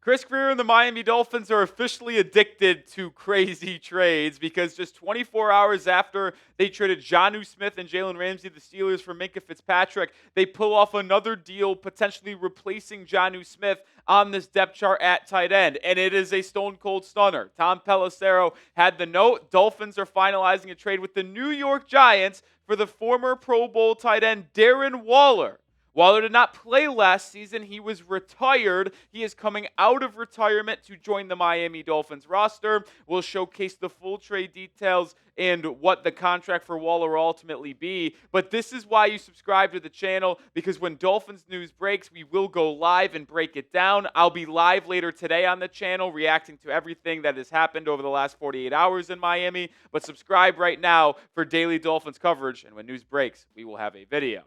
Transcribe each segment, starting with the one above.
Chris Greer and the Miami Dolphins are officially addicted to crazy trades because just 24 hours after they traded Jonnu Smith and Jalen Ramsey, the Steelers, for Minkah Fitzpatrick, they pull off another deal potentially replacing Jonnu Smith on this depth chart at tight end. And it is a stone cold stunner. Tom Pelissero had the note. Dolphins are finalizing a trade with the New York Giants for the former Pro Bowl tight end Darren Waller. Waller did not play last season. He was retired. He is coming out of retirement to join the Miami Dolphins roster. We'll showcase the full trade details and what the contract for Waller will ultimately be. But this is why you subscribe to the channel, because when Dolphins news breaks, we will go live and break it down. I'll be live later today on the channel reacting to everything that has happened over the last 48 hours in Miami. But subscribe right now for daily Dolphins coverage, and when news breaks, we will have a video.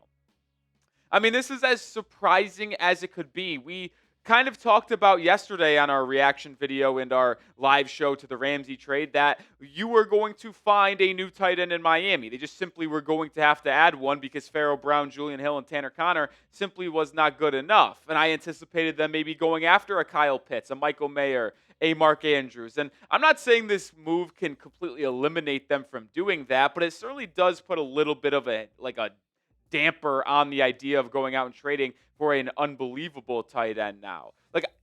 I mean, this is as surprising as it could be. We kind of talked about yesterday on our reaction video and our live show to the Ramsey trade that you were going to find a new tight end in Miami. They just simply were going to have to add one because Pharaoh Brown, Julian Hill, and Tanner Conner simply was not good enough. And I anticipated them maybe going after a Kyle Pitts, a Michael Mayer, a Mark Andrews. And I'm not saying this move can completely eliminate them from doing that, but it certainly does put a little bit of a damper on the idea of going out and trading for an unbelievable tight end now.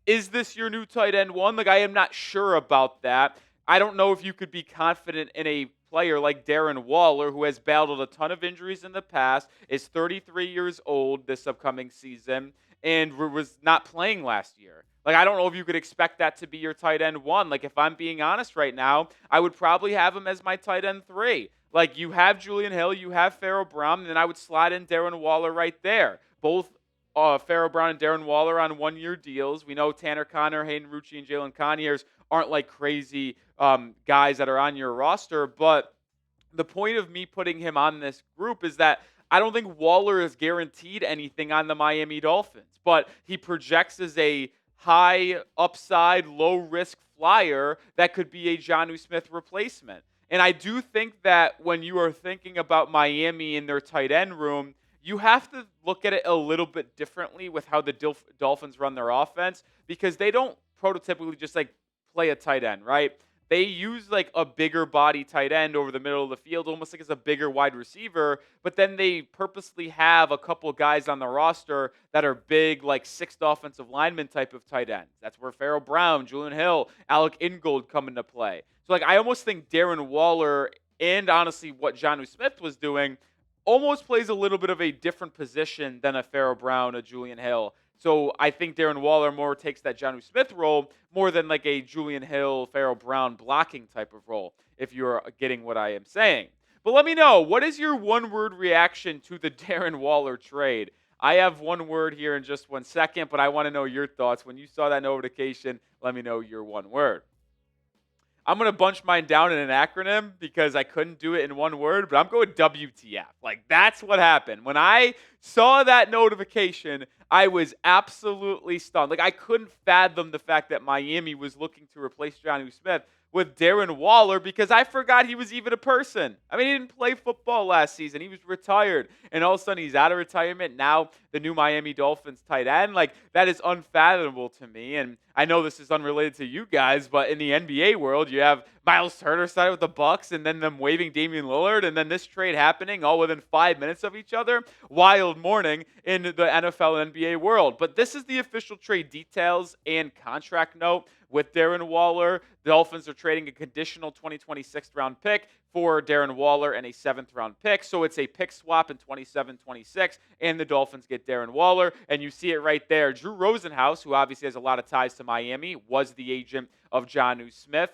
Is this your new tight end one? I am not sure about that. I don't know if you could be confident in a player like Darren Waller, who has battled a ton of injuries in the past, is 33 years old this upcoming season, and was not playing last year. I don't know if you could expect that to be your tight end one. If I'm being honest right now, I would probably have him as my tight end 3. You have Julian Hill, you have Pharaoh Brown, and then I would slide in Darren Waller right there. Both Pharaoh Brown and Darren Waller on one-year deals. We know Tanner Conner, Hayden Rucci, and Jalen Conyers aren't crazy guys that are on your roster, but the point of me putting him on this group is that I don't think Waller is guaranteed anything on the Miami Dolphins, but he projects as a high upside, low risk flyer that could be a Jonnu Smith replacement. And I do think that when you are thinking about Miami in their tight end room, you have to look at it a little bit differently with how the Dolphins run their offense, because they don't prototypically just play a tight end, right? They use a bigger body tight end over the middle of the field, almost as a bigger wide receiver, but then they purposely have a couple guys on the roster that are big, sixth offensive lineman type of tight ends. That's where Pharaoh Brown, Julian Hill, Alec Ingold come into play. So I almost think Darren Waller, and honestly what Jonnu Smith was doing, almost plays a little bit of a different position than a Pharaoh Brown, a Julian Hill. So I think Darren Waller more takes that Jonnu Smith role more than a Julian Hill, Pharaoh Brown blocking type of role, if you're getting what I am saying. But let me know, what is your one-word reaction to the Darren Waller trade? I have one word here in just 1 second, but I want to know your thoughts. When you saw that notification, let me know your one word. I'm going to bunch mine down in an acronym because I couldn't do it in one word, but I'm going WTF. That's what happened. When I saw that notification, I was absolutely stunned. I couldn't fathom the fact that Miami was looking to replace Jonnu Smith with Darren Waller, because I forgot he was even a person. I mean, he didn't play football last season. He was retired, and all of a sudden he's out of retirement. Now the new Miami Dolphins tight end. That is unfathomable to me, and I know this is unrelated to you guys, but in the NBA world, you have Miles Turner started with the Bucks, and then them waving Damian Lillard, and then this trade happening all within 5 minutes of each other. Wild morning in the NFL and NBA world. But this is the official trade details and contract note with Darren Waller. The Dolphins are trading a conditional 2026 round pick for Darren Waller and a 7th round pick. So it's a pick swap in 27-26, and the Dolphins get Darren Waller. And you see it right there. Drew Rosenhaus, who obviously has a lot of ties to Miami, was the agent of Jonnu Smith,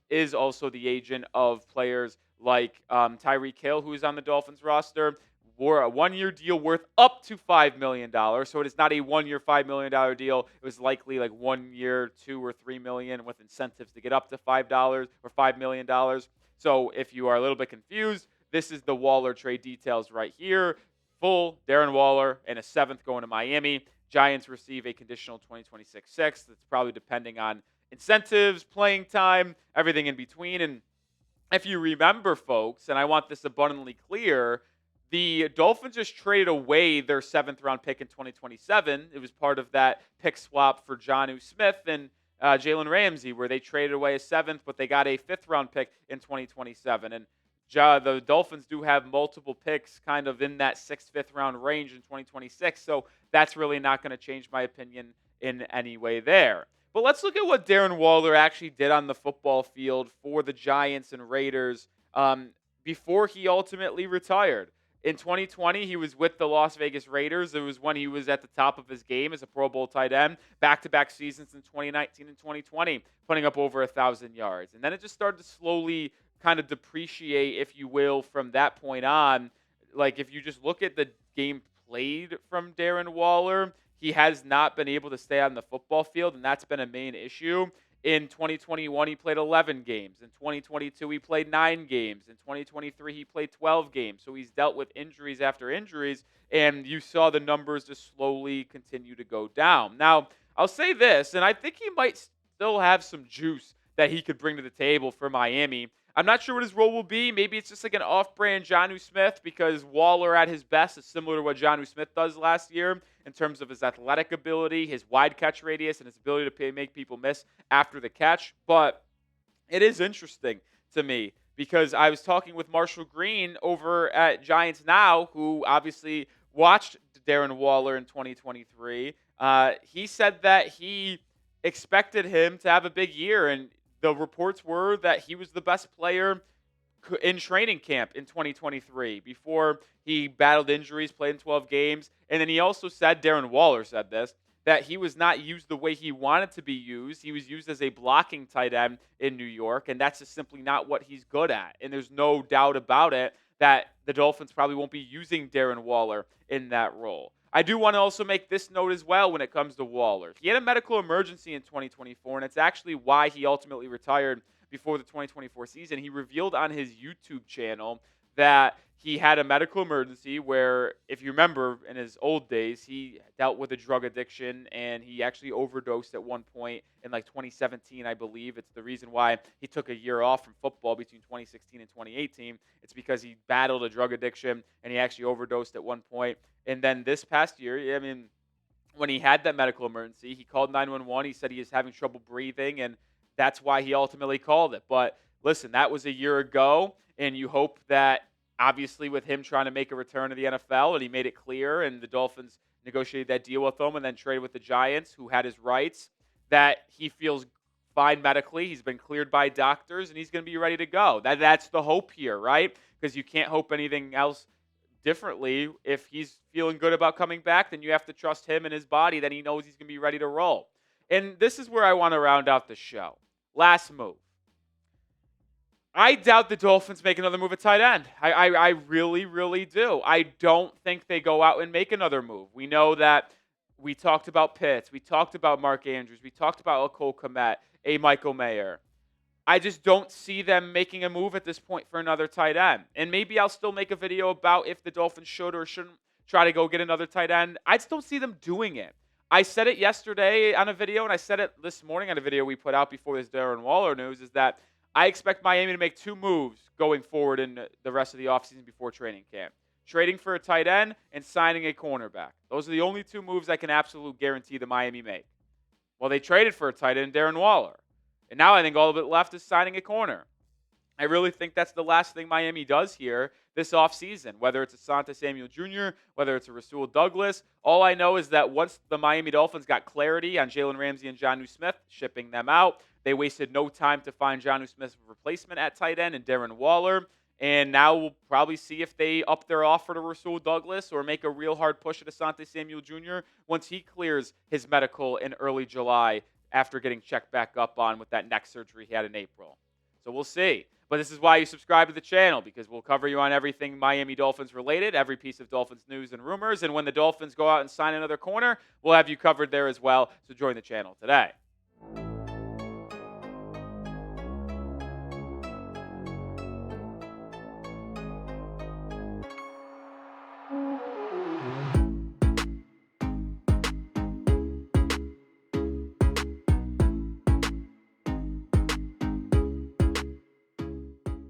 is also the agent of players like Tyreek Hill, who is on the Dolphins roster. For a 1-year deal worth up to $5 million. So it is not a 1-year, $5 million deal. It was likely 1 year, $2 or $3 million with incentives to get up to $5 or $5 million. So if you are a little bit confused, this is the Waller trade details right here. Full Darren Waller and a 7th going to Miami. Giants receive a conditional 2026 6th. That's probably depending on incentives, playing time, everything in between. And if you remember, folks, and I want this abundantly clear, the Dolphins just traded away their 7th round pick in 2027. It was part of that pick swap for Jonnu Smith. And Jalen Ramsey, where they traded away a 7th, but they got a 5th-round pick in 2027. And the Dolphins do have multiple picks kind of in that 6th, 5th-round range in 2026, so that's really not going to change my opinion in any way there. But let's look at what Darren Waller actually did on the football field for the Giants and Raiders before he ultimately retired. In 2020, he was with the Las Vegas Raiders. It was when he was at the top of his game as a Pro Bowl tight end, back-to-back seasons in 2019 and 2020, putting up over 1,000 yards. And then it just started to slowly kind of depreciate, if you will, from that point on. Like, if you just look at the game played from Darren Waller, he has not been able to stay on the football field, and that's been a main issue. In 2021, he played 11 games. In 2022, he played 9 games. In 2023, he played 12 games. So he's dealt with injuries after injuries, and you saw the numbers just slowly continue to go down. Now, I'll say this, and I think he might still have some juice that he could bring to the table for Miami. I'm not sure what his role will be. Maybe it's just like an off-brand Jonnu Smith, because Waller at his best is similar to what Jonnu Smith does last year in terms of his athletic ability, his wide catch radius, and his ability to make people miss after the catch. But it is interesting to me because I was talking with Marshall Green over at Giants Now, who obviously watched Darren Waller in 2023. He said that he expected him to have a big year, and the reports were that he was the best player in training camp in 2023 before he battled injuries, played in 12 games. And then he also said, Darren Waller said this, that he was not used the way he wanted to be used. He was used as a blocking tight end in New York, and that's just simply not what he's good at. And there's no doubt about it that the Dolphins probably won't be using Darren Waller in that role. I do want to also make this note as well when it comes to Waller. He had a medical emergency in 2024, and it's actually why he ultimately retired before the 2024 season. He revealed on his YouTube channel that he had a medical emergency where, if you remember, in his old days, he dealt with a drug addiction, and he actually overdosed at one point in like 2017, I believe. It's the reason why he took a year off from football between 2016 and 2018. It's because he battled a drug addiction, and he actually overdosed at one point. And then this past year, I mean, when he had that medical emergency, he called 911. He said he was having trouble breathing, and that's why he ultimately called it. But listen, that was a year ago, and you hope that, obviously, with him trying to make a return to the NFL, and he made it clear, and the Dolphins negotiated that deal with him and then traded with the Giants, who had his rights, that he feels fine medically. He's been cleared by doctors, and he's going to be ready to go. That's the hope here, right? Because you can't hope anything else differently. If he's feeling good about coming back, then you have to trust him and his body that he knows he's going to be ready to roll. And this is where I want to round out the show. Last move. I doubt the Dolphins make another move at tight end. I really, really do. I don't think they go out and make another move. We know that we talked about Pitts. We talked about Mark Andrews. We talked about Cole Kmet, a Michael Mayer. I just don't see them making a move at this point for another tight end. And maybe I'll still make a video about if the Dolphins should or shouldn't try to go get another tight end. I just don't see them doing it. I said it yesterday on a video, and I said it this morning on a video we put out before this Darren Waller news, is that I expect Miami to make 2 moves going forward in the rest of the offseason before training camp. Trading for a tight end and signing a cornerback. Those are the only 2 moves I can absolutely guarantee the Miami make. Well, they traded for a tight end, Darren Waller. And now I think all of it left is signing a corner. I really think that's the last thing Miami does here this offseason, whether it's Asante Samuel Jr., whether it's a Rasul Douglas. All I know is that once the Miami Dolphins got clarity on Jalen Ramsey and Jonnu Smith, shipping them out, they wasted no time to find Jonnu Smith's replacement at tight end and Darren Waller. And now we'll probably see if they up their offer to Rasul Douglas or make a real hard push at Asante Samuel Jr. once he clears his medical in early July after getting checked back up on with that neck surgery he had in April. So we'll see. But this is why you subscribe to the channel, because we'll cover you on everything Miami Dolphins related, every piece of Dolphins news and rumors. And when the Dolphins go out and sign another corner, we'll have you covered there as well. So join the channel today.